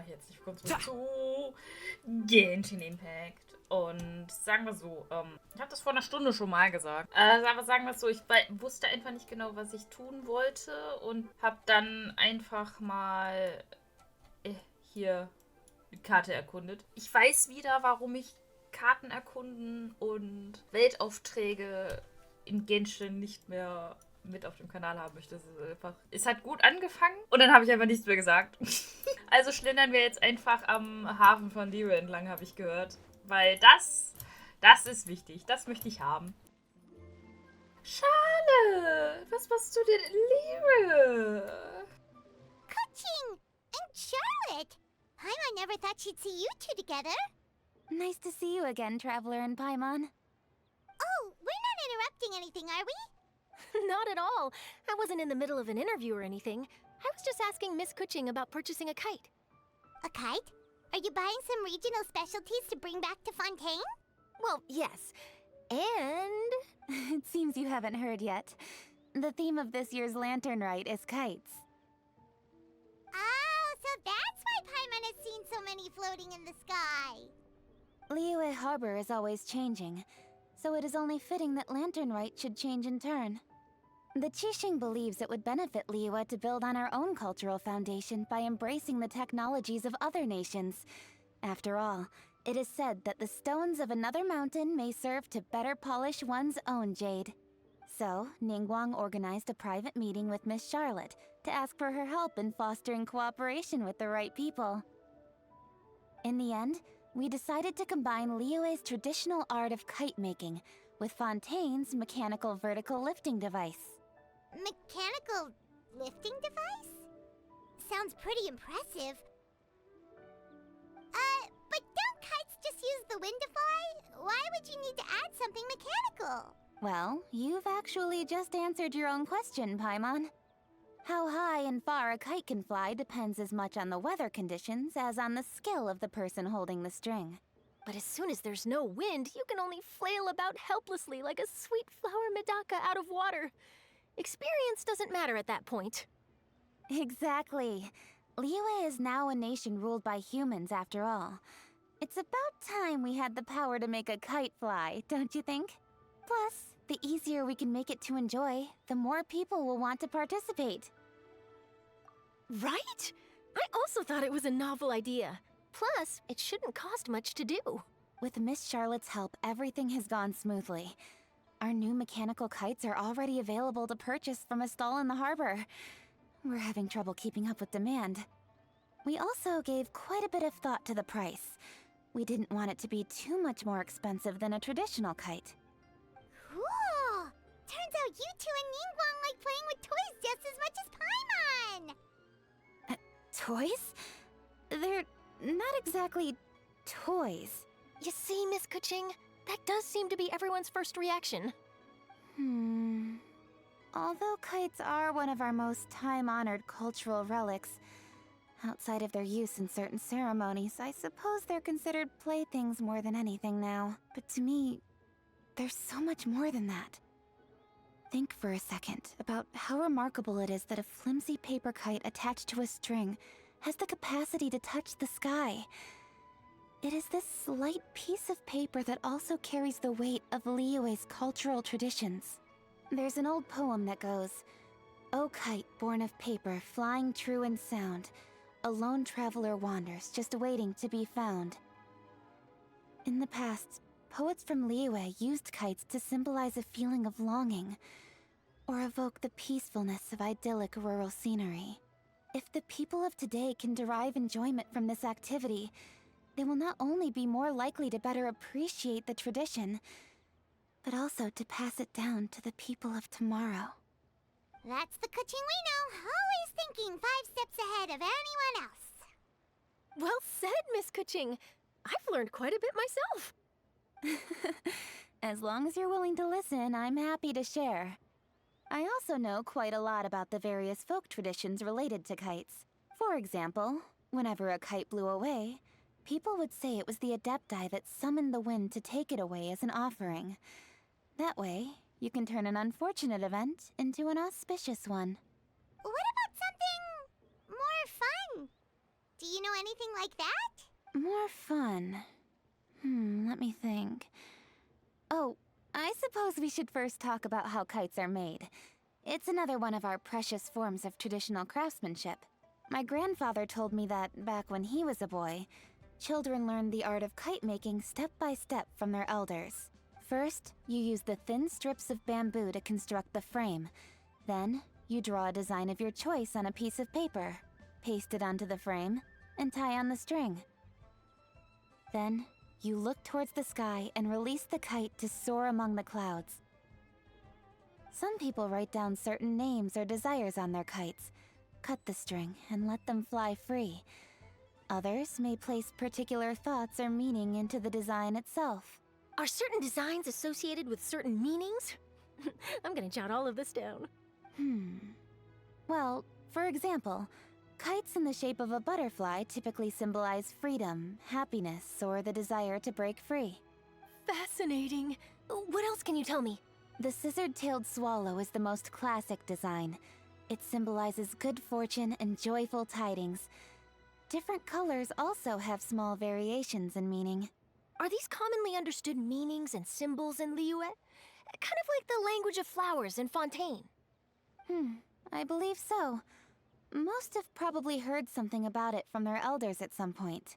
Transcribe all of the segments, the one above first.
herzlich willkommen zurück zu Genshin Impact. Und sagen wir so, ich habe das vor einer Stunde schon mal gesagt. Aber sagen wir es so, ich wusste einfach nicht genau, was ich tun wollte und habe dann einfach mal hier die Karte erkundet. Ich weiß wieder, warum ich Karten erkunden und Weltaufträge in Genshin nicht mehr mit auf dem Kanal haben möchte. Es hat gut angefangen und dann habe ich einfach nichts mehr gesagt. Also schlendern wir jetzt einfach am Hafen von Rite entlang, habe ich gehört. Weil das ist wichtig. Das möchte ich haben. Schade! Was machst du denn in Rite? Coaching and Charlotte. Paimon never thought she'd see you two together. Nice to see you again, Traveler and Paimon. Oh, we're not interrupting anything, are we? Not at all. I wasn't in the middle of an interview or anything. I was just asking Miss Kuching about purchasing a kite. A kite? Are you buying some regional specialties to bring back to Fontaine? Well, yes. And It seems you haven't heard yet. The theme of this year's Lantern Rite is kites. Oh, so that's why Paimon has seen so many floating in the sky. Liyue Harbor is always changing, so it is only fitting that Lantern Rite should change in turn. The Qixing believes it would benefit Liyue to build on our own cultural foundation by embracing the technologies of other nations. After all, it is said that the stones of another mountain may serve to better polish one's own jade. So, Ningguang organized a private meeting with Miss Charlotte to ask for her help in fostering cooperation with the right people. In the end, we decided to combine Liyue's traditional art of kite making with Fontaine's mechanical vertical lifting device. Mechanical lifting device? Sounds pretty impressive. But don't kites just use the wind to fly? Why would you need to add something mechanical? Well, you've actually just answered your own question, Paimon. How high and far a kite can fly depends as much on the weather conditions as on the skill of the person holding the string. but as soon as there's no wind, you can only flail about helplessly like a sweet flower medaka out of water. Experience doesn't matter at that point. Exactly. Liyue is now a nation ruled by humans after all. It's about time we had the power to make a kite fly, don't you think? Plus, the easier we can make it to enjoy, the more people will want to participate. Right? I also thought it was a novel idea. Plus, it shouldn't cost much to do. With Miss Charlotte's help, everything has gone smoothly. Our new mechanical kites are already available to purchase from a stall in the harbor. We're having trouble keeping up with demand. We also gave quite a bit of thought to the price. We didn't want it to be too much more expensive than a traditional kite. Cool! Turns out you two and Ningguang like playing with toys just as much as Paimon! Toys? They're not exactly toys. You see, Miss Kuching, that does seem to be everyone's first reaction. Although kites are one of our most time-honored cultural relics, outside of their use in certain ceremonies, I suppose they're considered playthings more than anything now. But to me, there's so much more than that. Think for a second about how remarkable it is that a flimsy paper kite attached to a string has the capacity to touch the sky. It is this slight piece of paper that also carries the weight of Liyue's cultural traditions. There's an old poem that goes, "O kite born of paper, flying true and sound, a lone traveler wanders, just waiting to be found." In the past, poets from Liyue used kites to symbolize a feeling of longing, or evoke the peacefulness of idyllic rural scenery. If the people of today can derive enjoyment from this activity, they will not only be more likely to better appreciate the tradition, but also to pass it down to the people of tomorrow. That's the Kuching we know, always thinking 5 steps ahead of anyone else. Well said, Miss Kuching. I've learned quite a bit myself. As long as you're willing to listen, I'm happy to share. I also know quite a lot about the various folk traditions related to kites. For example, whenever a kite blew away, people would say it was the Adepti that summoned the wind to take it away as an offering. That way, you can turn an unfortunate event into an auspicious one. What about something more fun? Do you know anything like that? More fun. Let me think. Oh, I suppose we should first talk about how kites are made. It's another one of our precious forms of traditional craftsmanship. My grandfather told me that back when he was a boy, children learned the art of kite making step by step from their elders. First, you use the thin strips of bamboo to construct the frame. Then, you draw a design of your choice on a piece of paper, paste it onto the frame, and tie on the string. Then, you look towards the sky and release the kite to soar among the clouds. Some people write down certain names or desires on their kites, cut the string, and let them fly free. Others may place particular thoughts or meaning into the design itself. Are certain designs associated with certain meanings? I'm gonna jot all of this down. Well, for example, kites in the shape of a butterfly typically symbolize freedom, happiness, or the desire to break free. Fascinating. What else can you tell me? The scissor-tailed swallow is the most classic design. It symbolizes good fortune and joyful tidings. Different colors also have small variations in meaning. Are these commonly understood meanings and symbols in Liyue? Kind of like the language of flowers in Fontaine. I believe so. Most have probably heard something about it from their elders at some point.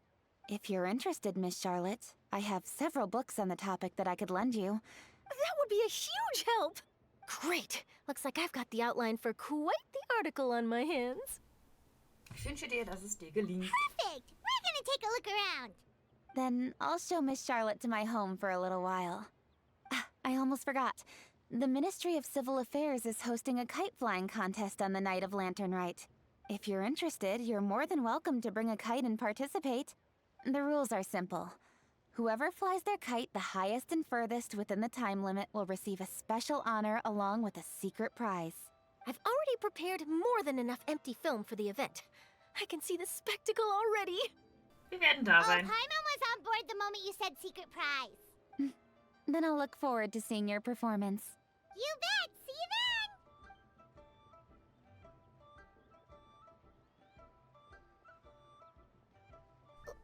If you're interested, Miss Charlotte, I have several books on the topic that I could lend you. That would be a huge help! Great! Looks like I've got the outline for quite the article on my hands. Ich wünsche dir, dass es dir gelingt. Perfect! We're gonna take a look around. Then I'll show Miss Charlotte to my home for a little while. I almost forgot. The Ministry of Civil Affairs is hosting a kite flying contest on the night of Lantern Rite. If you're interested, you're more than welcome to bring a kite and participate. The rules are simple. Whoever flies their kite the highest and furthest within the time limit will receive a special honor along with a secret prize. I've already prepared more than enough empty film for the event. I can see the spectacle already. Wir werden da Oh, sein. Paimon was on board the moment you said secret prize. Then I'll look forward to seeing your performance. You bet! See you then!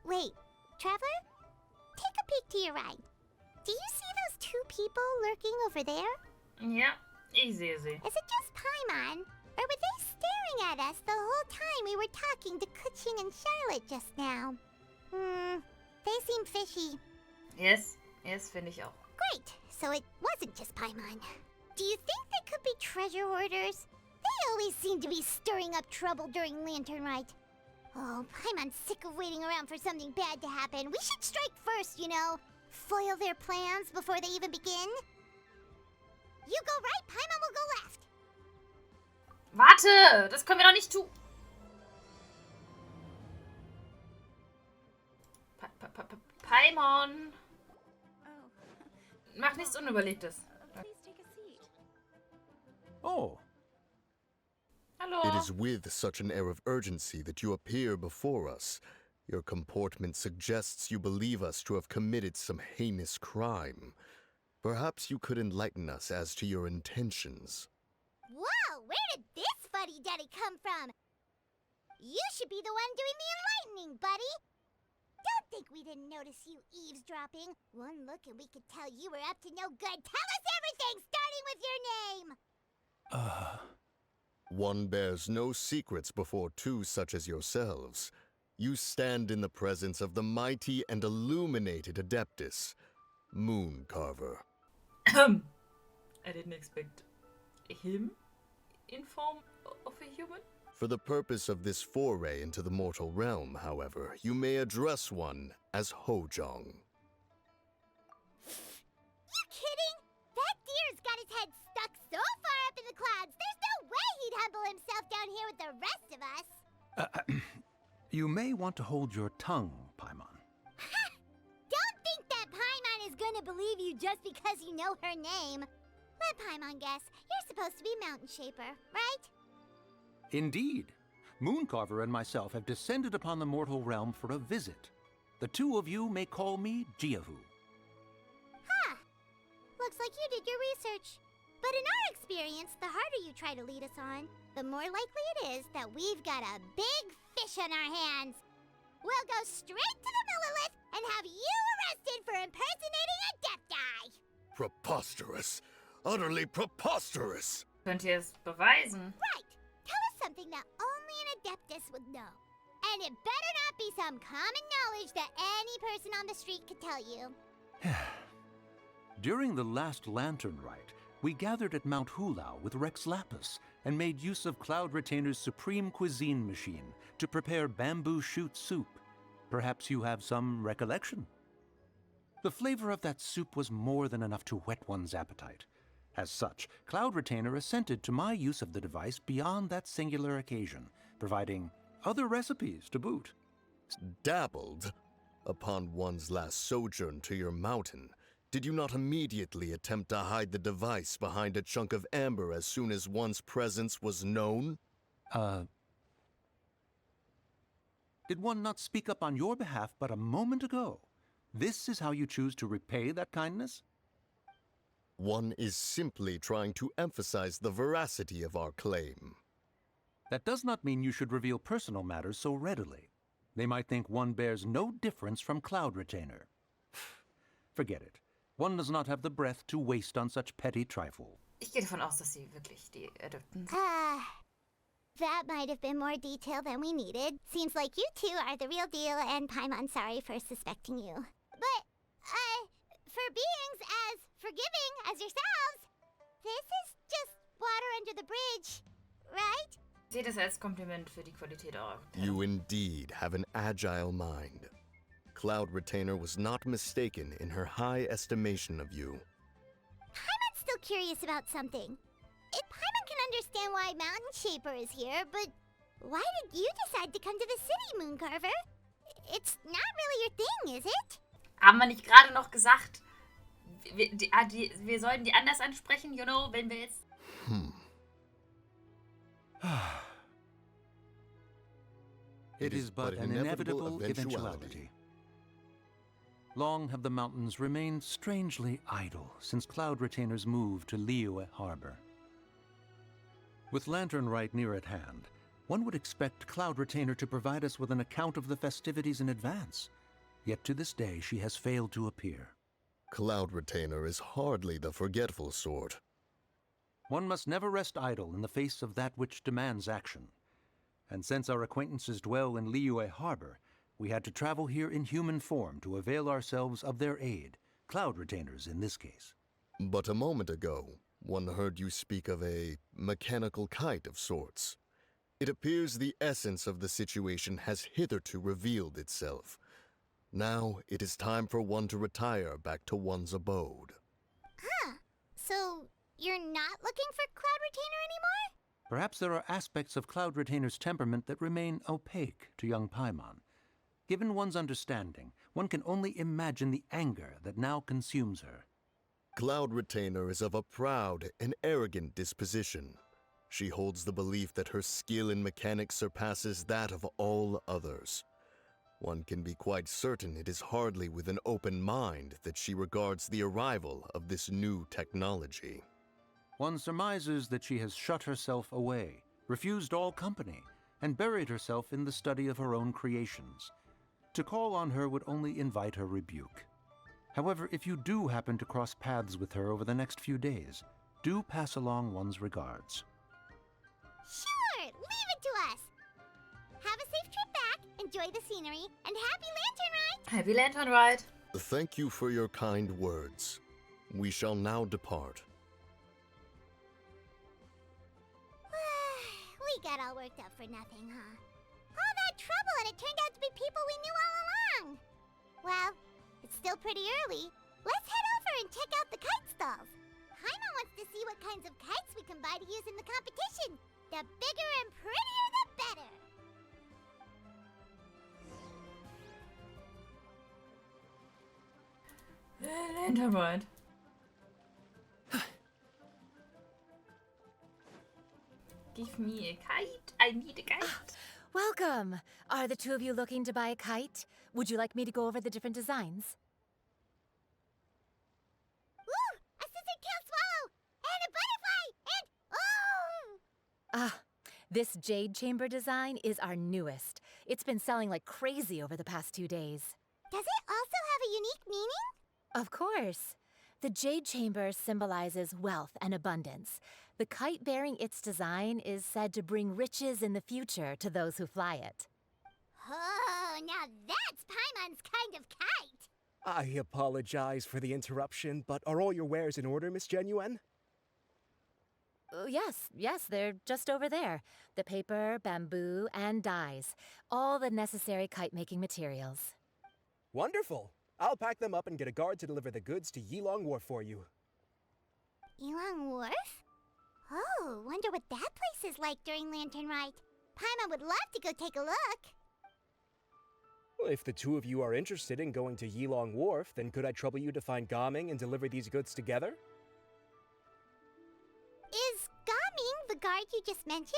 Wait, Traveler? Take a peek to your right. Do you see those two people lurking over there? Ja, ich sehe sie. Is it just Paimon? Or were they staring at us the whole time we were talking to Kuching and Charlotte just now? They seem fishy. Yes, finde ich auch. Great, so it wasn't just Paimon. Do you think they could be treasure hoarders? They always seem to be stirring up trouble during Lantern Rite. Oh, Paimon's sick of waiting around for something bad to happen. We should strike first, you know. Foil their plans before they even begin. You go right, Paimon will go left. Warte, das können wir doch nicht tun. Paimon. Mach nichts Unüberlegtes. Oh, Hallo. It is with such an air of urgency that you appear before us. Your comportment suggests you believe us to have committed some heinous crime. Perhaps you could enlighten us as to your intentions. Whoa, where did this fuddy-duddy come from? You should be the one doing the enlightening, buddy. Don't think we didn't notice you eavesdropping. One look and we could tell you were up to no good. Tell us everything, starting with your name. One bears no secrets before two such as yourselves. You stand in the presence of the mighty and illuminated Adeptus, Moon Carver. I didn't expect him in form of a human. For the purpose of this foray into the mortal realm, however, you may address one as Hojong. You kidding? That deer's got his head stuck so far up in the clouds, there's no way he'd humble himself down here with the rest of us. you may want to hold your tongue, Paimon. Don't think that Paimon is gonna believe you just because you know her name. Let Paimon guess. You're supposed to be Mountain Shaper, right? Indeed. Mooncarver and myself have descended upon the mortal realm for a visit. The two of you may call me Jiahu. Huh. Looks like you did your research. But in our experience, the harder you try to lead us on, the more likely it is that we've got a big fish on our hands. we'll go straight to the Millilith and have you arrested for impersonating a death eye. Preposterous. Utterly preposterous. Könnt ihr es beweisen? Right. Tell us something that only an Adeptus would know. And it better not be some common knowledge that any person on the street could tell you. During the last Lantern Rite, we gathered at Mount Hulau with Rex Lapis and made use of Cloud Retainer's supreme cuisine machine to prepare bamboo shoot soup. Perhaps you have some recollection? The flavor of that soup was more than enough to whet one's appetite. As such, Cloud Retainer assented to my use of the device beyond that singular occasion, providing other recipes to boot. Dabbled? Upon one's last sojourn to your mountain, did you not immediately attempt to hide the device behind a chunk of amber as soon as one's presence was known? Did one not speak up on your behalf but a moment ago? This is how you choose to repay that kindness? One is simply trying to emphasize the veracity of our claim. That does not mean you should reveal personal matters so readily. They might think one bears no difference from Cloud Retainer. Forget it. One does not have the breath to waste on such petty trifle. Ich gehe davon aus, dass sie wirklich die Adepten sind. That might have been more detail than we needed. Seems like you two are the real deal, and Paimon sorry for suspecting you. But, for beings as forgiving as yourselves, this is just water under the bridge, right? Seht es als Kompliment für die Qualität eurer. You indeed have an agile mind. Cloud Retainer was not mistaken in her high estimation of you. Paimon's still curious about something. If Paimon can understand why Mountain Shaper is here, but why did you decide to come to the city, Mooncarver? It's not really your thing, is it? Haben wir nicht gerade noch gesagt, wir sollen die anders ansprechen, you know, wenn wir jetzt... It is but an inevitable eventuality. Long have the mountains remained strangely idle since Cloud Retainer's move to Liyue Harbor. With Lantern Rite near at hand, one would expect Cloud Retainer to provide us with an account of the festivities in advance. Yet to this day she has failed to appear. Cloud Retainer is hardly the forgetful sort. One must never rest idle in the face of that which demands action. And since our acquaintances dwell in Liyue Harbor, we had to travel here in human form to avail ourselves of their aid, Cloud Retainers in this case. But a moment ago, one heard you speak of a mechanical kite of sorts. It appears the essence of the situation has hitherto revealed itself. Now it is time for one to retire back to one's abode. So you're not looking for Cloud Retainer anymore? Perhaps there are aspects of Cloud Retainer's temperament that remain opaque to young Paimon. Given one's understanding, one can only imagine the anger that now consumes her. Cloud Retainer is of a proud and arrogant disposition. She holds the belief that her skill in mechanics surpasses that of all others. One can be quite certain it is hardly with an open mind that she regards the arrival of this new technology. One surmises that she has shut herself away, refused all company, and buried herself in the study of her own creations. To call on her would only invite her rebuke. However, if you do happen to cross paths with her over the next few days, do pass along one's regards. Sure, leave it to us. Have a safe trip back, enjoy the scenery, and happy Lantern Rite! Happy Lantern Rite! Thank you for your kind words. We shall now depart. We got all worked up for nothing, huh? All that trouble and it turned out to be people we knew all along! Well, it's still pretty early. Let's head over and check out the kite stalls. Paimon wants to see what kinds of kites we can buy to use in the competition. The bigger and prettier, the better! Lantern Rite. Give me a kite. I need a kite. Welcome! Are the two of you looking to buy a kite? Would you like me to go over the different designs? Ooh! A scissor-tail swallow! And a butterfly! And oh! This jade chamber design is our newest. It's been selling like crazy over the past 2 days. Does it also have a unique meaning? Of course. The Jade Chamber symbolizes wealth and abundance. The kite bearing its design is said to bring riches in the future to those who fly it. Oh, now that's Paimon's kind of kite. I apologize for the interruption, but are all your wares in order, Miss Genuine? Yes, they're just over there. The paper, bamboo, and dyes. All the necessary kite-making materials. Wonderful! I'll pack them up and get a guard to deliver the goods to Yilong Wharf for you. Yilong Wharf? Oh, wonder what that place is like during Lantern Rite. Paimon would love to go take a look. Well, if the two of you are interested in going to Yilong Wharf, then could I trouble you to find Gaming and deliver these goods together? Is Gaming the guard you just mentioned?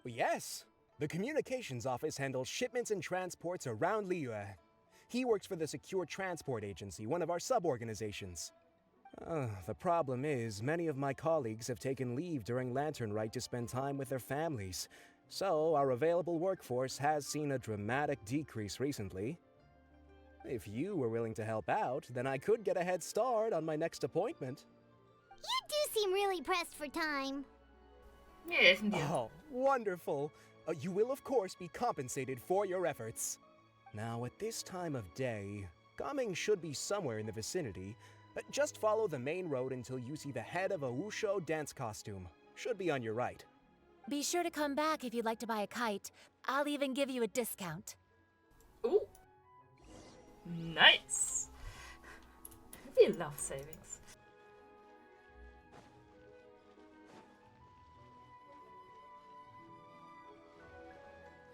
Well, yes. The communications office handles shipments and transports around Liyue. He works for the Secure Transport Agency, one of our sub-organizations. The problem is, many of my colleagues have taken leave during Lantern Rite to spend time with their families, so our available workforce has seen a dramatic decrease recently. If you were willing to help out, then I could get a head start on my next appointment. You do seem really pressed for time. Yes, indeed. Oh, wonderful! You will, of course, be compensated for your efforts. Now, at this time of day, Gaming should be somewhere in the vicinity. Just follow the main road until you see the head of a Wushu dance costume. Should be on your right. Be sure to come back if you'd like to buy a kite. I'll even give you a discount. Ooh. Nice. We love savings.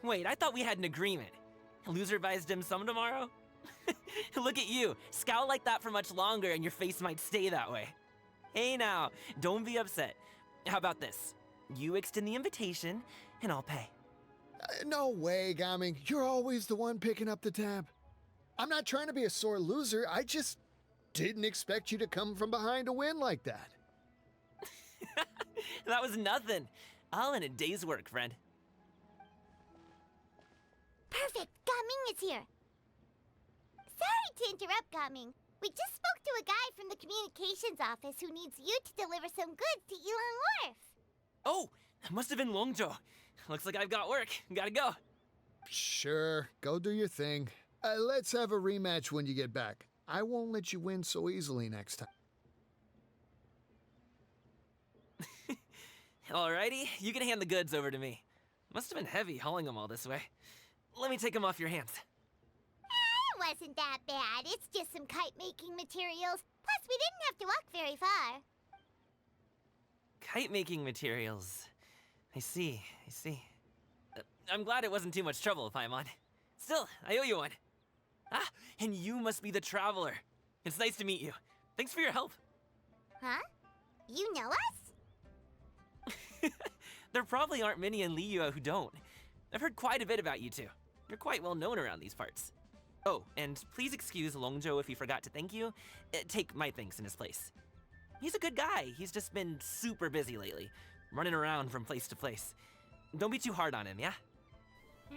Wait, I thought we had an agreement. Loser buys dim sum tomorrow? Look at you. Scowl like that for much longer and your face might stay that way. Hey now, don't be upset. How about this? You extend the invitation, and I'll pay. No way, Gaming. You're always the one picking up the tab. I'm not trying to be a sore loser. I just didn't expect you to come from behind to win like that. That was nothing. All in a day's work, friend. Perfect, Gaming is here. Sorry to interrupt, Gaming. We just spoke to a guy from the communications office who needs you to deliver some goods to Yilong Wharf. Oh, that must have been Longzhou. Looks like I've got work. Gotta go. Sure, go do your thing. Let's have a rematch when you get back. I won't let you win so easily next time. Alrighty, you can hand the goods over to me. Must have been heavy hauling them all this way. Let me take them off your hands. It wasn't that bad. It's just some kite-making materials. Plus, we didn't have to walk very far. Kite-making materials. I see. I'm glad it wasn't too much trouble, Paimon. Still, I owe you one. Ah, and you must be the traveler. It's nice to meet you. Thanks for your help. Huh? You know us? There probably aren't many in Liyue who don't. I've heard quite a bit about you two. You're quite well known around these parts. Oh, and please excuse Longzhou if he forgot to thank you. Take my thanks in his place. He's a good guy. He's just been super busy lately, running around from place to place. Don't be too hard on him, yeah?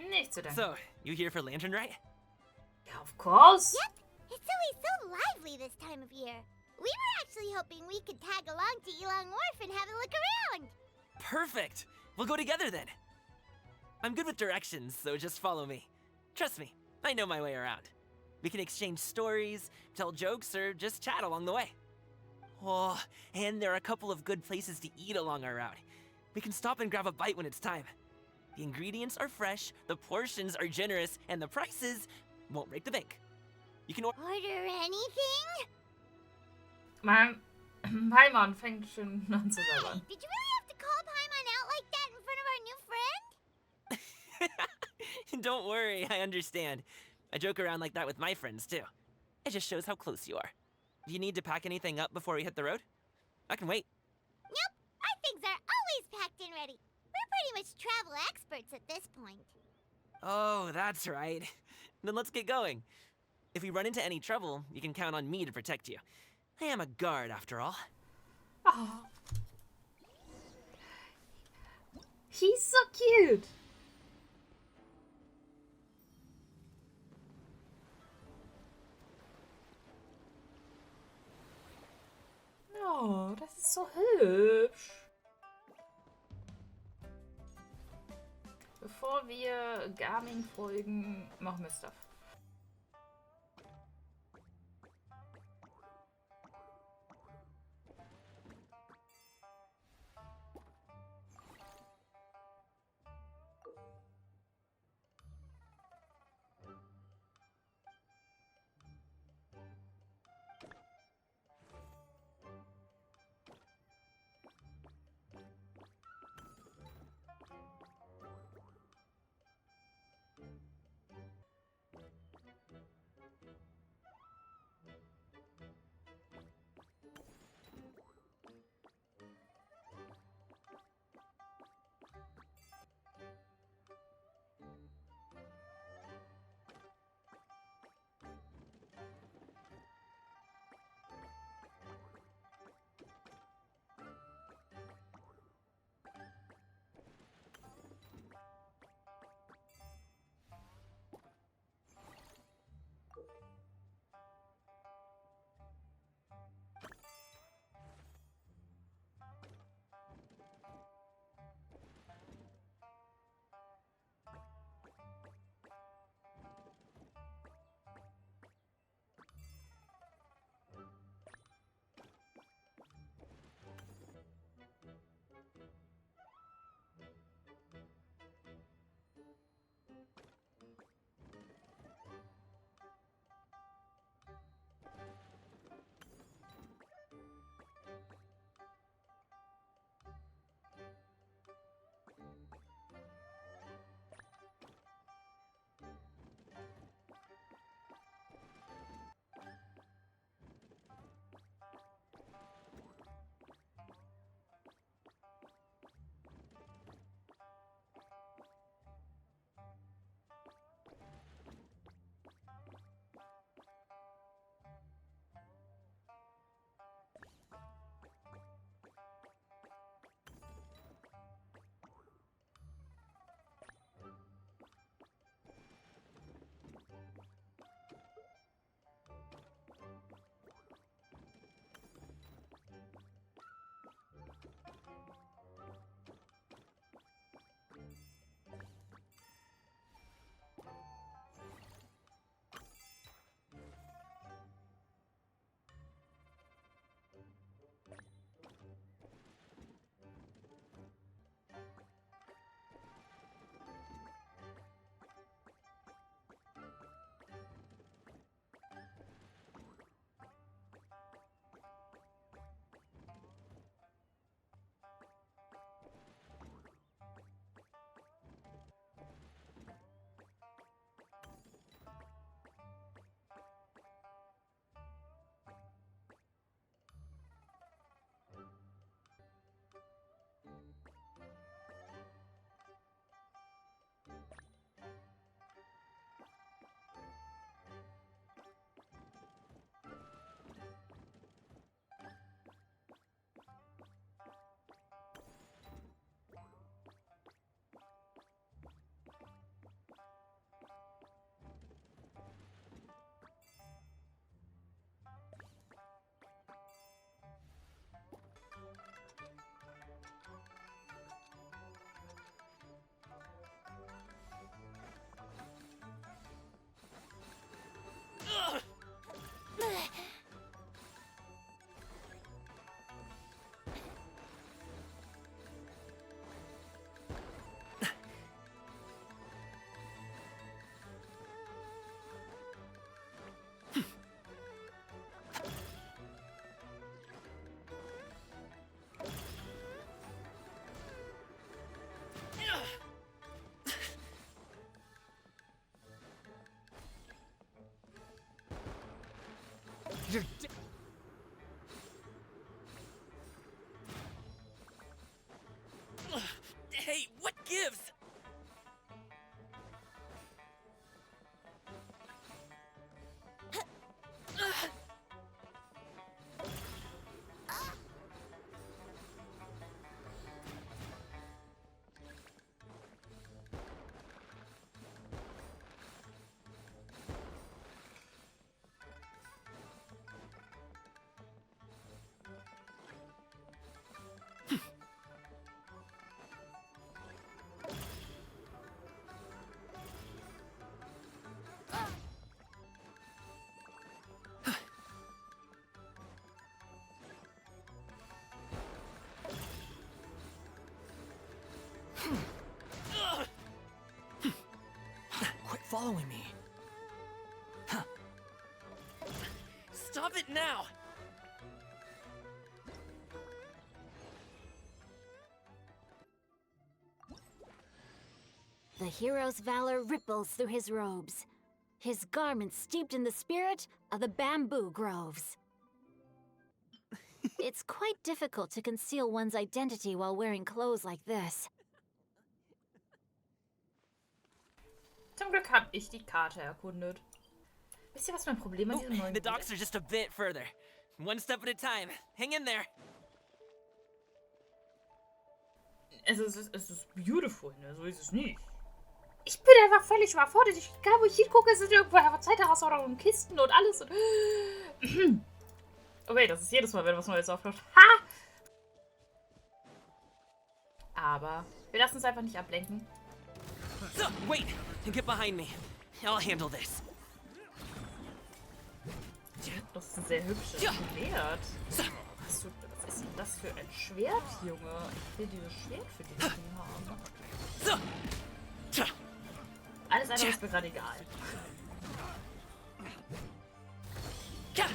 Nicht zu danken. So, you here for Lantern Rite? Yeah, of course. Yep. It's always so lively this time of year. We were actually hoping we could tag along to Yilong Wharf and have a look around. Perfect! We'll go together then. I'm good with directions, so just follow me. Trust me, I know my way around. We can exchange stories, tell jokes, or just chat along the way. Oh, and there are a couple of good places to eat along our route. We can stop and grab a bite when it's time. The ingredients are fresh, the portions are generous, and the prices won't break the bank. You can Order anything? Paimon fängt schon an zu Hey, sabbern. did you really have to call Paimon out like that in front of our new friend? Don't worry, I understand. I joke around like that with my friends too. It just shows how close you are. Do you need to pack anything up before we hit the road? I can wait. Nope, our things are always packed and ready. We're pretty much travel experts at this point. Oh, that's right. Then let's get going. If we run into any trouble, you can count on me to protect you. I am a guard, after all. Oh. He's so cute. Das ist so hübsch. Bevor wir Garmin folgen, machen wir Stuff. Hey, what gives? following me. Huh. Stop it now! The hero's valor ripples through his robes, his garments steeped in the spirit of the bamboo groves. It's quite difficult to conceal one's identity while wearing clothes like this. Zum Glück habe ich die Karte erkundet. Wisst ihr, was mein Problem an diesem neuen The Spiel docks are just a bit further. One step at a time. Hang in there. Es ist beautiful, ne? So ist es nicht. Ich bin einfach völlig überfordert. Egal, wo ich hingucke, es sind irgendwo Zeitherausforderungen und Kisten und alles. Und okay, das ist jedes Mal, wenn was Neues aufläuft. Ha! Aber wir lassen uns einfach nicht ablenken. So, wait! Get behind me. I'll handle this. Das ist ein sehr hübsches Schwert. Was ist denn das für ein Schwert, Junge? Ich will dieses Schwert für den Ding haben. So. Alles andere ist mir gerade egal. Das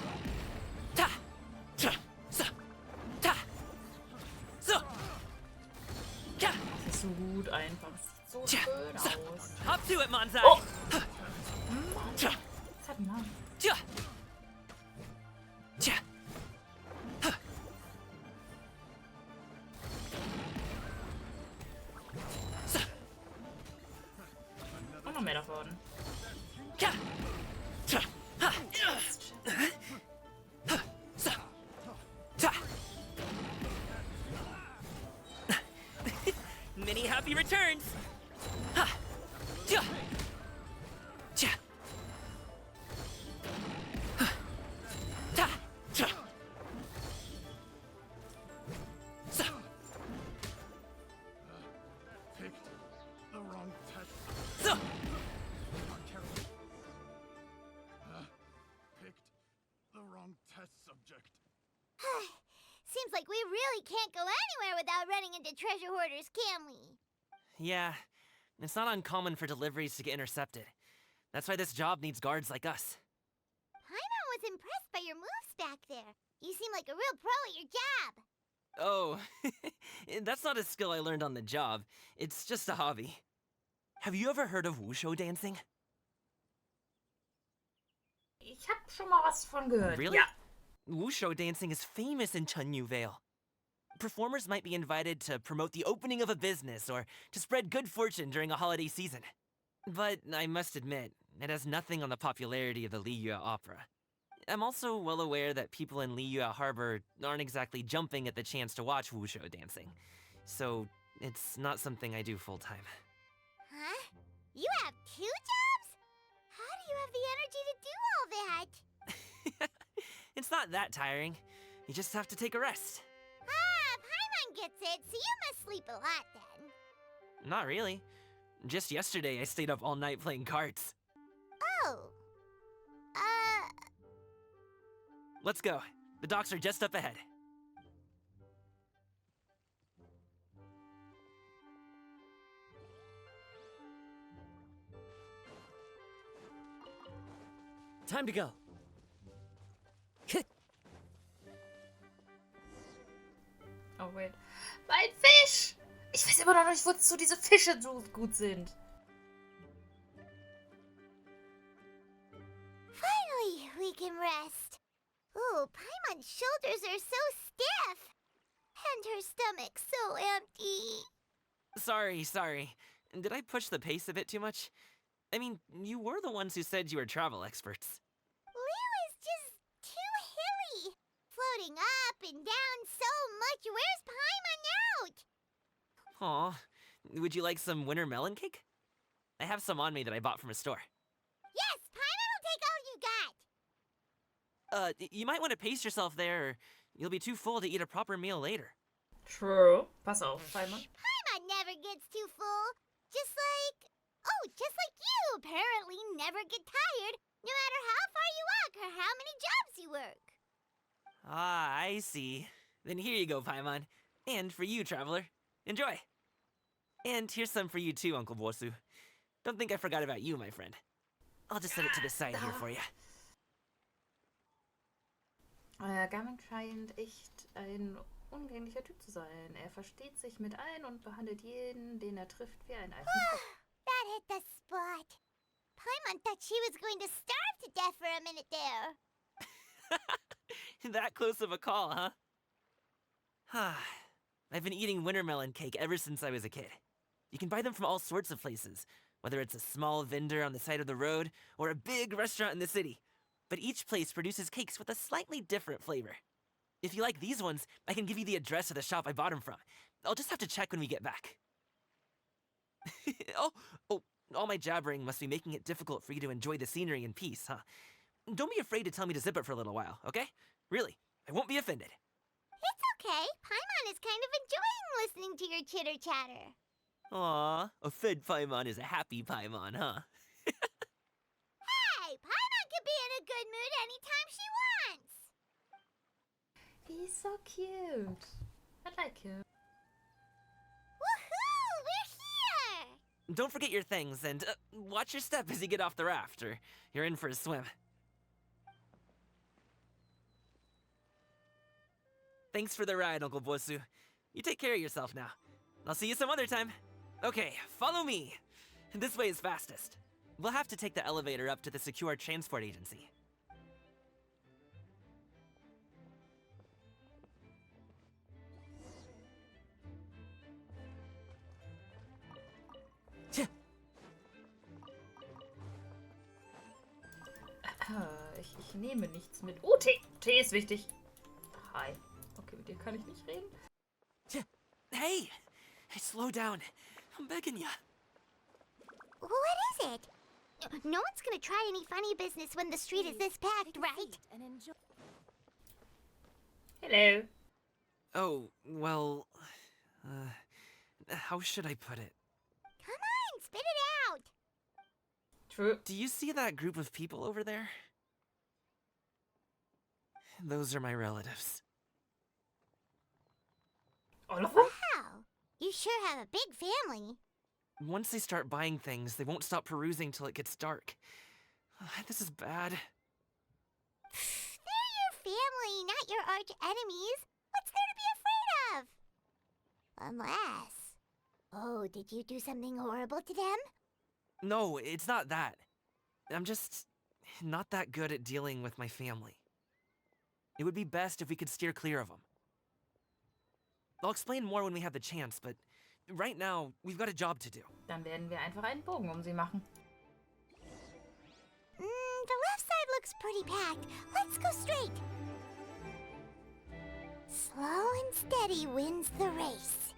ist so gut einfach. Es sieht so schön aus. Hop to it, Manzai! Oh! Das hat einen Namen. Und noch mehr davon. Many happy returns! Seems like we really can't go anywhere without running into treasure hoarders, can we? Yeah, it's not uncommon for deliveries to get intercepted. That's why this job needs guards like us. Paimon was impressed by your moves back there. You seem like a real pro at your job. Oh, that's not a skill I learned on the job. It's just a hobby. Have you ever heard of wushu dancing? Ich habe schon mal was von gehört. Really? Ja. Wushu dancing is famous in Chunyu Vale. Performers might be invited to promote the opening of a business or to spread good fortune during a holiday season. But I must admit, it has nothing on the popularity of the Liyue Opera. I'm also well aware that people in Liyue Harbor aren't exactly jumping at the chance to watch wushu dancing. So, it's not something I do full-time. Huh? You have 2 jobs? How do you have the energy to do all that? It's not that tiring. You just have to take a rest. Ah, Paimon gets it, so you must sleep a lot then. Not really. Just yesterday I stayed up all night playing cards. Oh. Let's go. The docks are just up ahead. Time to go. Oh, wait. Mein Fisch! Ich weiß immer noch nicht, wozu diese Fische so gut sind. Finally, we can rest. Ooh, Paimon's shoulders are so stiff. And her stomach so empty. Sorry. Did I push the pace a bit too much? I mean, you were the ones who said you were travel experts. Liu is just too hilly. Floating up and down so much. Where's Paimon out? Aw, would you like some winter melon cake? I have some on me that I bought from a store. Yes, Paimon will take all you got. You might want to pace yourself there, or you'll be too full to eat a proper meal later. True. Pass auf, Paimon. Paimon never gets too full. Just like you apparently never get tired, no matter how far you walk or how many jobs you work. Ah, I see. Then here you go, Paimon. And for you, traveler. Enjoy. And here's some for you too, Uncle Bosu. Don't think I forgot about you, my friend. I'll just set it to the side here for you. Gaming scheint echt ein umgänglicher Typ zu sein. Er versteht sich mit allen und behandelt jeden, den er trifft, wie einen alten Freund. That hit the spot. Paimon thought she was going to starve to death for a minute there. That close of a call, huh? I've been eating wintermelon cake ever since I was a kid. You can buy them from all sorts of places, whether it's a small vendor on the side of the road or a big restaurant in the city. But each place produces cakes with a slightly different flavor. If you like these ones, I can give you the address of the shop I bought them from. I'll just have to check when we get back. Oh, all my jabbering must be making it difficult for you to enjoy the scenery in peace, huh? Don't be afraid to tell me to zip it for a little while, okay? Really, I won't be offended. It's okay. Paimon is kind of enjoying listening to your chitter-chatter. Aw, a fed Paimon is a happy Paimon, huh? Hey, Paimon can be in a good mood anytime she wants. He's so cute. I like him. Woohoo! We're here! Don't forget your things, and watch your step as you get off the raft, or you're in for a swim. Thanks for the ride, Uncle Bosu. You take care of yourself now. I'll see you some other time. Okay, follow me. This way is fastest. We'll have to take the elevator up to the secure transport agency. Ich nehme nichts mit. Tee. Tee ist wichtig. Hi. Okay, mit dir kann ich nicht reden. Hey! Slow down. I'm begging ya. What is it? No one's gonna try any funny business when the street is this packed, right? Hello. Oh, well... how should I put it? Come on, spit it out! True. Do you see that group of people over there? Those are my relatives. Aloha? Wow, you sure have a big family. Once they start buying things, they won't stop perusing till it gets dark. This is bad. They're your family, not your arch enemies. What's there to be afraid of? Unless... Oh, did you do something horrible to them? No, it's not that. I'm just not that good at dealing with my family. It would be best if we could steer clear of them. I'll explain more when we have the chance, but right now, we've got a job to do. Dann werden wir einfach einen Bogen um sie machen. The left side looks pretty packed. Let's go straight. Slow and steady wins the race.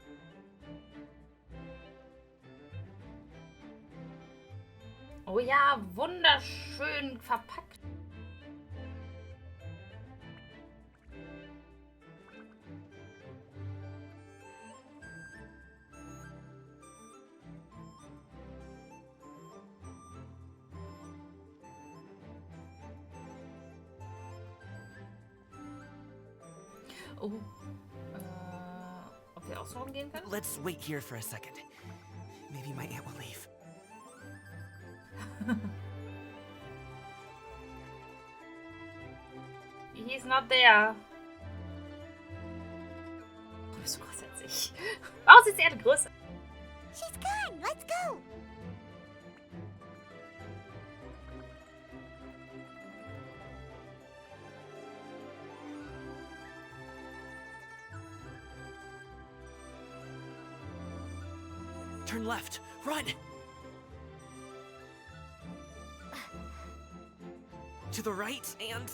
Oh ja, wunderschön verpackt. Oh, ob wir auch so umgehen können? Let's wait here for a second. Maybe my aunt will leave. He's not there. Du bist so größer als ich. Warum ist die Erde größer? She's gone. Let's go. Turn left. Run! To the right and...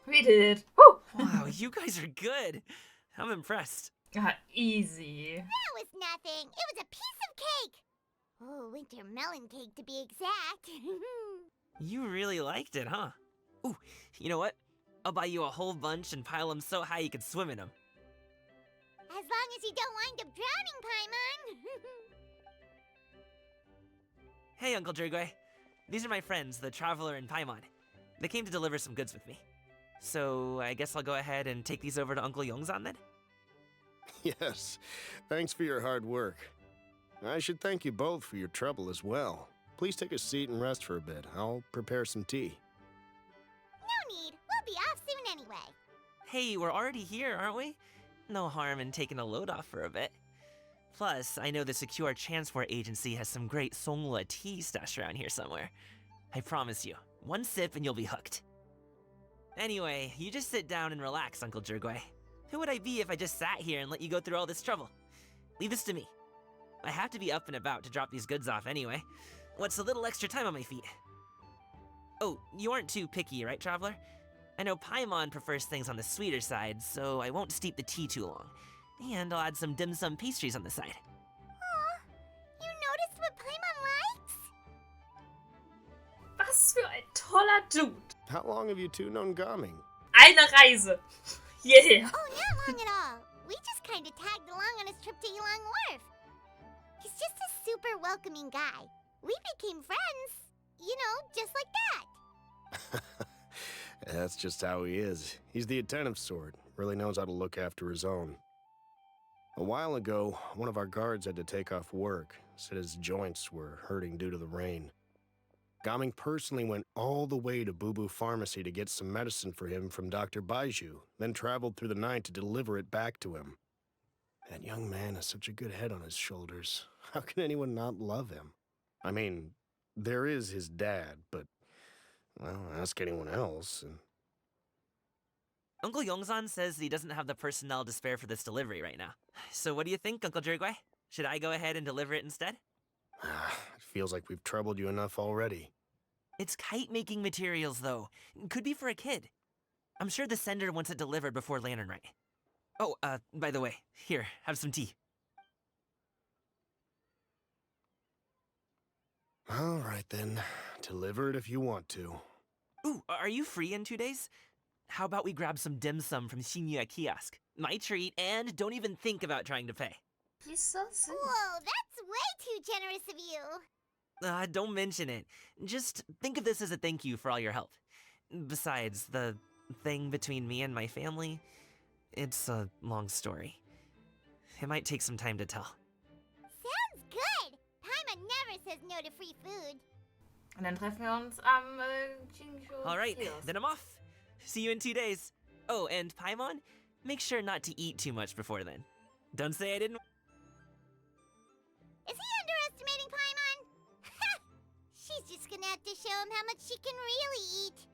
We did it. Woo! Wow, you guys are good. I'm impressed. Easy. That was nothing. It was a piece of cake. Oh, winter melon cake to be exact. You really liked it, huh? Ooh, you know what? I'll buy you a whole bunch and pile them so high you could swim in them. As long as you don't wind up drowning, Paimon. Hey, Uncle Drigway. These are my friends, the Traveler and Paimon. They came to deliver some goods with me. So, I guess I'll go ahead and take these over to Uncle Yongzan then? Yes, thanks for your hard work. I should thank you both for your trouble as well. Please take a seat and rest for a bit. I'll prepare some tea. No need. We'll be off soon anyway. Hey, we're already here, aren't we? No harm in taking a load off for a bit. Plus, I know the Secure Transport Agency has some great Songhua tea stashed around here somewhere. I promise you, one sip and you'll be hooked. Anyway, you just sit down and relax, Uncle Jirgwe. Who would I be if I just sat here and let you go through all this trouble? Leave this to me. I have to be up and about to drop these goods off anyway. What's a little extra time on my feet? Oh, you aren't too picky, right, Traveler? I know Paimon prefers things on the sweeter side, so I won't steep the tea too long. And I'll add some dim sum pastries on the side. Aw, you noticed what Paimon likes? Was für ein toller Dude. How long have you two known Gaming? Eine Reise. Yeah. Oh, not long at all. We just kind of tagged along on his trip to Ylang Wharf. He's just a super welcoming guy. We became friends. You know, just like that. That's just how he is. He's the attentive sort. Really knows how to look after his own. A while ago, one of our guards had to take off work. Said his joints were hurting due to the rain. Gaming personally went all the way to Boo Boo Pharmacy to get some medicine for him from Dr. Baiju, then traveled through the night to deliver it back to him. That young man has such a good head on his shoulders. How can anyone not love him? I mean, there is his dad, but, well, ask anyone else, and... Uncle Yongzan says he doesn't have the personnel to spare for this delivery right now. So what do you think, Uncle Jirgwe? Should I go ahead and deliver it instead? It feels like we've troubled you enough already. It's kite-making materials, though. Could be for a kid. I'm sure the sender wants it delivered before Lantern Rite. Oh, by the way, here, have some tea. All right, then. Deliver it if you want to. Ooh, are you free in 2 days? How about we grab some dim sum from Shinya Kiosk? My treat, and don't even think about trying to pay. He's so sweet. Whoa, that's way too generous of you. Don't mention it. Just think of this as a thank you for all your help. Besides, the thing between me and my family, it's a long story. It might take some time to tell. Sounds good. Paimon never says no to free food. Und dann treffen wir uns am Jingshu. Alright, then I'm off. See you in 2 days. Oh, and Paimon, make sure not to eat too much before then. Don't say I didn't... Is he underestimating Paimon? She's just gonna have to show him how much she can really eat.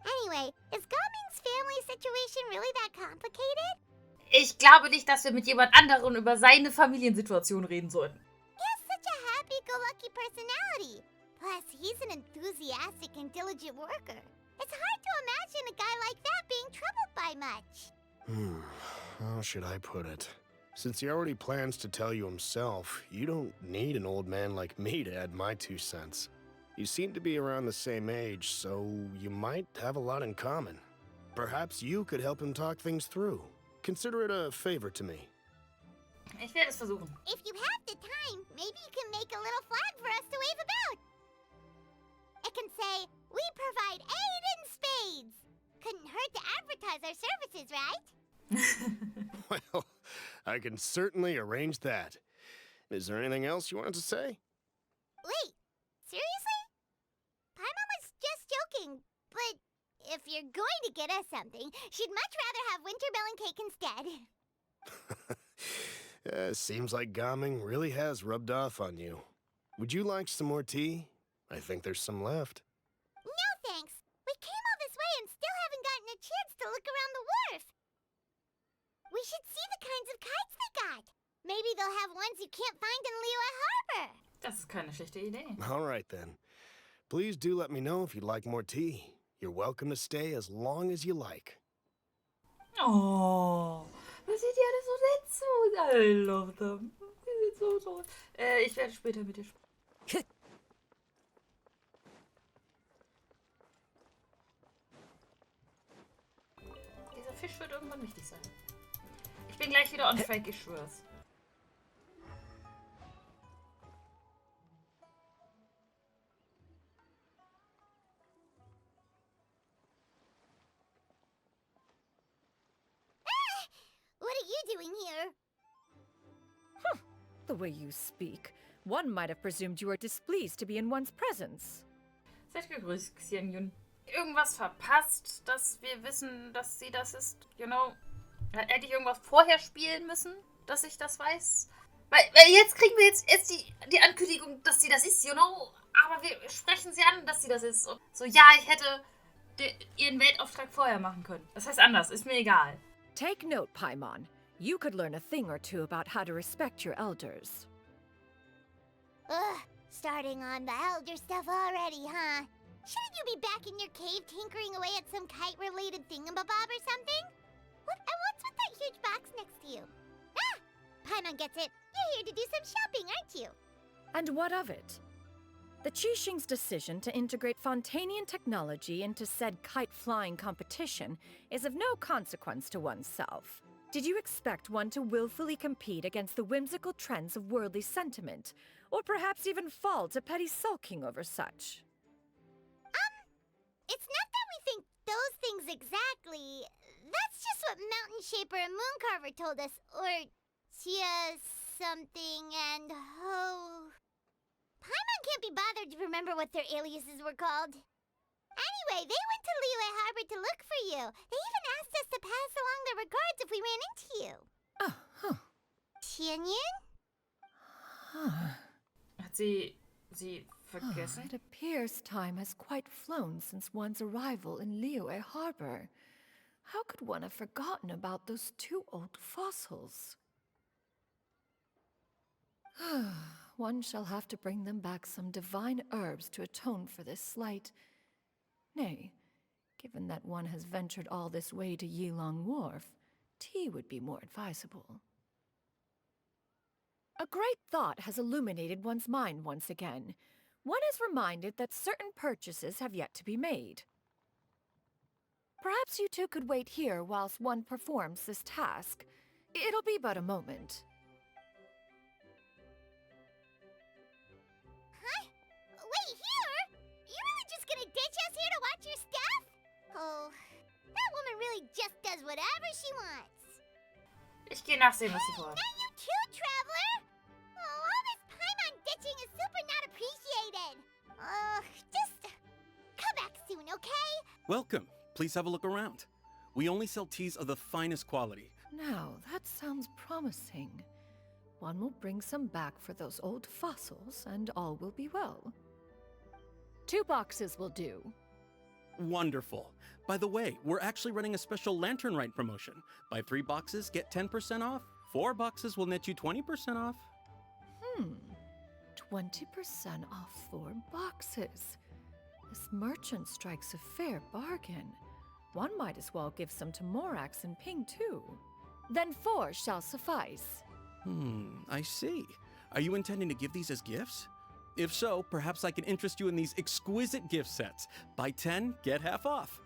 Anyway, is Gaming's family situation really that complicated? Ich glaube nicht, dass wir mit jemand anderem über seine Familiensituation reden sollten. He has such a happy-go-lucky personality. Plus, he's an enthusiastic and diligent worker. It's hard to imagine a guy like that being troubled by much. How should I put it? Since he already plans to tell you himself, you don't need an old man like me to add my 2 cents. You seem to be around the same age, so you might have a lot in common. Perhaps you could help him talk things through. Consider it a favor to me. Ich werde es versuchen. If you have the time, maybe you can make a little flag for us to wave about. It can say, "We provide aid in spades." Couldn't hurt to advertise our services, right? Well, I can certainly arrange that. Is there anything else you wanted to say? Wait, seriously? Paimon was just joking, but if you're going to get us something, she'd much rather have winter melon cake instead. Seems like Gaming really has rubbed off on you. Would you like some more tea? I think there's some left. No thanks. We came all this way and still haven't gotten a chance to look around the wharf. We should see the kinds of kites they got. Maybe they'll have ones you can't find in Liyue Harbor. Das ist keine schlechte Idee. All right, then. Please do let me know if you'd like more tea. You're welcome to stay as long as you like. Oh, was sind die alle so nett zu? I love them. Die sind so toll. Ich werde später mit dir sprechen. Dieser Fisch wird irgendwann wichtig sein. Ich bin gleich wieder on track, ich schwör's. What are you doing here? The way you speak. One might have presumed you were displeased to be in one's presence. Seid gegrüßt, Xianyun. Irgendwas verpasst, dass wir wissen, dass sie das ist? You know? Hätte ich irgendwas vorher spielen müssen, dass ich das weiß? Weil jetzt kriegen wir jetzt erst die Ankündigung, dass sie das ist, you know? Aber wir sprechen sie an, dass sie das ist. Und so, ja, ich hätte ihren Weltauftrag vorher machen können. Das heißt anders, ist mir egal. Take note, Paimon. You could learn a thing or two about how to respect your elders. Ugh, starting on the elder stuff already, huh? Shouldn't you be back in your cave tinkering away at some kite-related thingamabob or something? And what's with that huge box next to you? Ah! Paimon gets it. You're here to do some shopping, aren't you? And what of it? The Qixing's decision to integrate Fontanian technology into said kite-flying competition is of no consequence to oneself. Did you expect one to willfully compete against the whimsical trends of worldly sentiment, or perhaps even fall to petty sulking over such? It's not that we think those things exactly. That's just what Mountain Shaper and Mooncarver told us, or Tia something and Ho. Paimon can't be bothered to remember what their aliases were called. Anyway, they went to Liyue Harbor to look for you. They even asked us to pass along their regards if we ran into you. Oh, huh. Xianyun? Hat sie vergessen? It appears time has quite flown since one's arrival in Liyue Harbor. How could one have forgotten about those two old fossils? One shall have to bring them back some divine herbs to atone for this slight. Nay, given that one has ventured all this way to Yilong Wharf, tea would be more advisable. A great thought has illuminated one's mind once again. One is reminded that certain purchases have yet to be made. Perhaps you two could wait here whilst one performs this task. It'll be but a moment. Huh? Wait, here? You really just gonna ditch us here to watch your stuff? Oh, that woman really just does whatever she wants. Ich gehe nachsehen, was sie vorhat. Not you too, traveler! Oh, all this Paimon ditching is super not appreciated. Just come back soon, okay? Welcome. Please have a look around. We only sell teas of the finest quality. Now, that sounds promising. One will bring some back for those old fossils, and all will be well. 2 boxes will do. Wonderful. By the way, we're actually running a special Lantern Rite promotion. Buy 3 boxes, get 10% off. 4 boxes will net you 20% off. 20% off 4 boxes. This merchant strikes a fair bargain. One might as well give some to Morax and Ping too. Then 4 shall suffice. I see. Are you intending to give these as gifts? If so, perhaps I can interest you in these exquisite gift sets. Buy 10, get half off.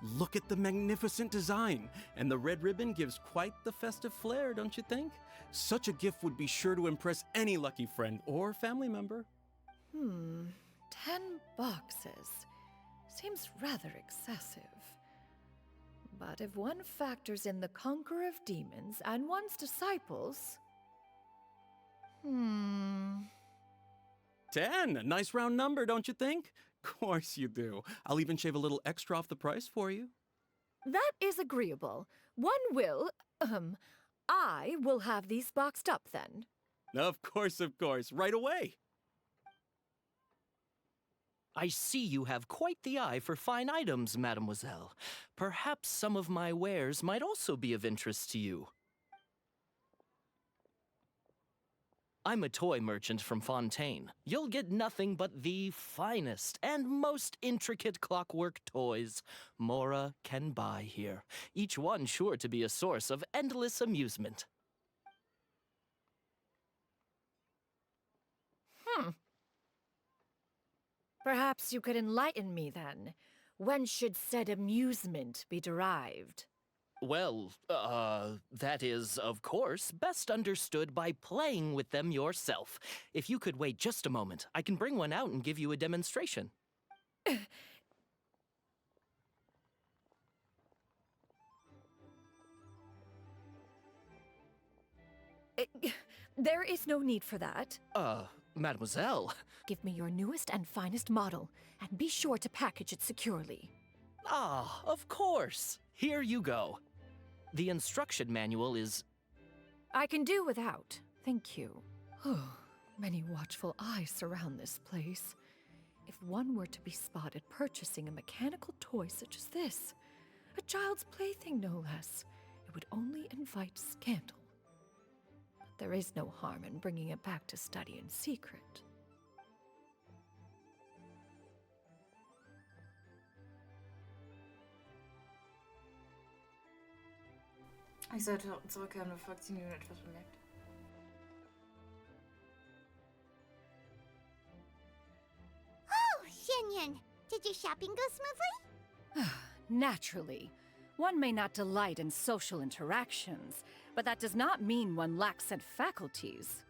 Look at the magnificent design, and the red ribbon gives quite the festive flair, don't you think? Such a gift would be sure to impress any lucky friend or family member. 10 boxes. Seems rather excessive. But if one factors in the conqueror of demons and one's disciples... 10, a nice round number, don't you think? Course you do. I'll even shave a little extra off the price for you. That is agreeable. One will, I will have these boxed up then. Of course, right away. I see you have quite the eye for fine items, mademoiselle. Perhaps some of my wares might also be of interest to you. I'm a toy merchant from Fontaine. You'll get nothing but the finest and most intricate clockwork toys Mora can buy here, each one sure to be a source of endless amusement. Perhaps you could enlighten me then. When should said amusement be derived? Well, that is, of course, best understood by playing with them yourself. If you could wait just a moment, I can bring one out and give you a demonstration. There is no need for that. Mademoiselle. Give me your newest and finest model, and be sure to package it securely. Ah, of course. Here you go. The instruction manual is... I can do without, thank you. Oh, many watchful eyes surround this place. If one were to be spotted purchasing a mechanical toy such as this, a child's plaything no less, it would only invite scandal. But there is no harm in bringing it back to study in secret. Ich sollte zurückkehren, bevor Xingyu etwas bemerkt. Oh, Xianyun, did your shopping go smoothly? Naturally. One may not delight in social interactions, but that does not mean one lacks said faculties.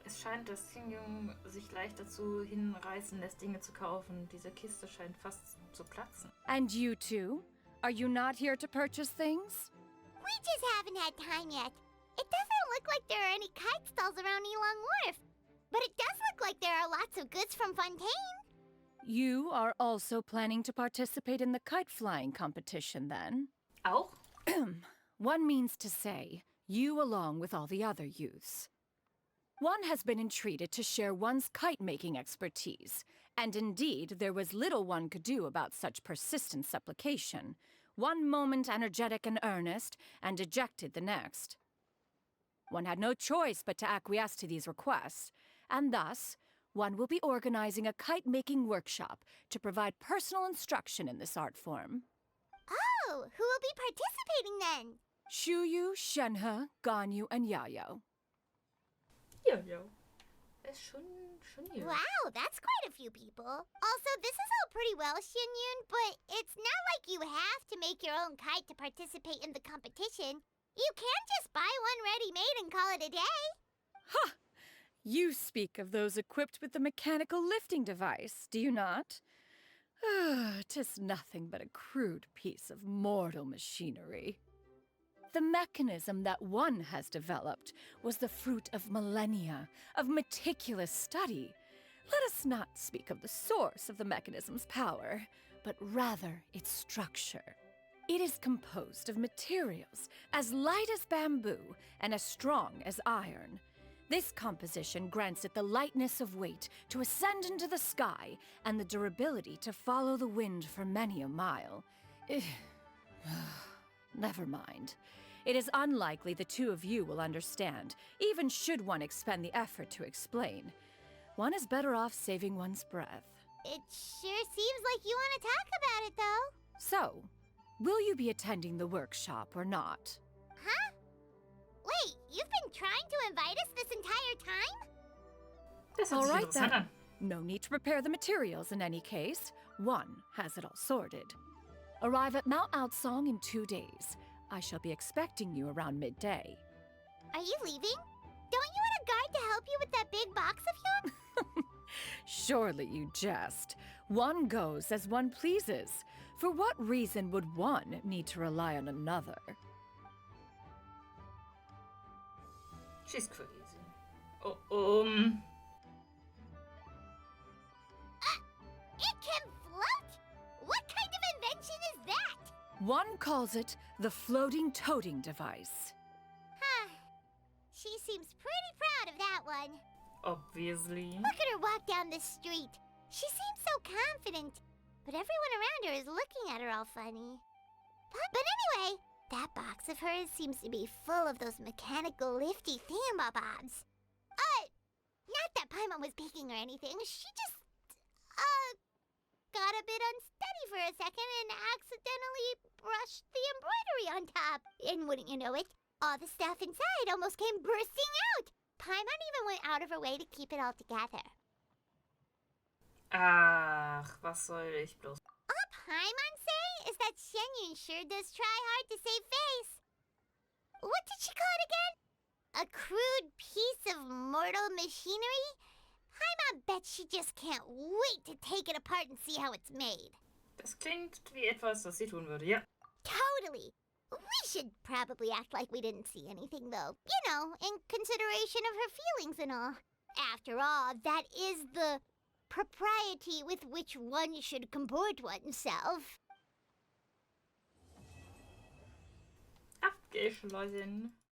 Es scheint, dass Xingyu sich leicht dazu hinreißen lässt, Dinge zu kaufen. Diese Kiste scheint fast zu platzen. And you too? Are you not here to purchase things? We just haven't had time yet. It doesn't look like there are any kite stalls around Elong Wharf, but it does look like there are lots of goods from Fontaine. You are also planning to participate in the kite flying competition, then? Auch? One means to say, you along with all the other youths. One has been entreated to share one's kite-making expertise, and indeed there was little one could do about such persistent supplication. One moment energetic and earnest, and dejected the next. One had no choice but to acquiesce to these requests, and thus, one will be organizing a kite-making workshop to provide personal instruction in this art form. Oh, who will be participating then? Shuyu, Shenhe, Ganyu, and Yayo. Yayo. Ist schon hier. Wow, that's quite a few people. Also, this is all pretty well, Xianyun, but it's not like you have to make your own kite to participate in the competition. You can just buy one ready-made and call it a day. Ha! You speak of those equipped with the mechanical lifting device, do you not? 'Tis nothing but a crude piece of mortal machinery. The mechanism that one has developed was the fruit of millennia of meticulous study. Let us not speak of the source of the mechanism's power, but rather its structure. It is composed of materials as light as bamboo and as strong as iron. This composition grants it the lightness of weight to ascend into the sky and the durability to follow the wind for many a mile. Never mind. It is unlikely the two of you will understand, even should one expend the effort to explain. One is better off saving one's breath. It sure seems like you want to talk about it, though. So, will you be attending the workshop or not? Huh? Wait, you've been trying to invite us this entire time? All right then. No need to prepare the materials in any case. One has it all sorted. Arrive at Mount Outsong in 2 days. I shall be expecting you around midday. Are you leaving? Don't you want a guard to help you with that big box of yours? Surely you jest. One goes as one pleases. For what reason would one need to rely on another? She's crazy. It can float? What kind of invention is that? One calls it the floating toting device. Huh. She seems pretty proud of that one. Obviously. Look at her walk down the street. She seems so confident. But everyone around her is looking at her all funny. But anyway, that box of hers seems to be full of those mechanical lifty thingamabobs. Not that Paimon was peeking or anything. She just, got a bit unsteady for a second and accidentally brushed the embroidery on top. And wouldn't you know it, all the stuff inside almost came bursting out. Paimon even went out of her way to keep it all together. Ach, was soll ich bloß? All Paimon say is that Xianyun sure does try hard to save face. What did she call it again? A crude piece of mortal machinery? Paimon bets she just can't wait to take it apart and see how it's made. Das klingt wie etwas, was sie tun würde, ja. Totally. We should probably act like we didn't see anything, though. You know, in consideration of her feelings and all. After all, that is the propriety with which one should comport oneself. Abgeschlossen.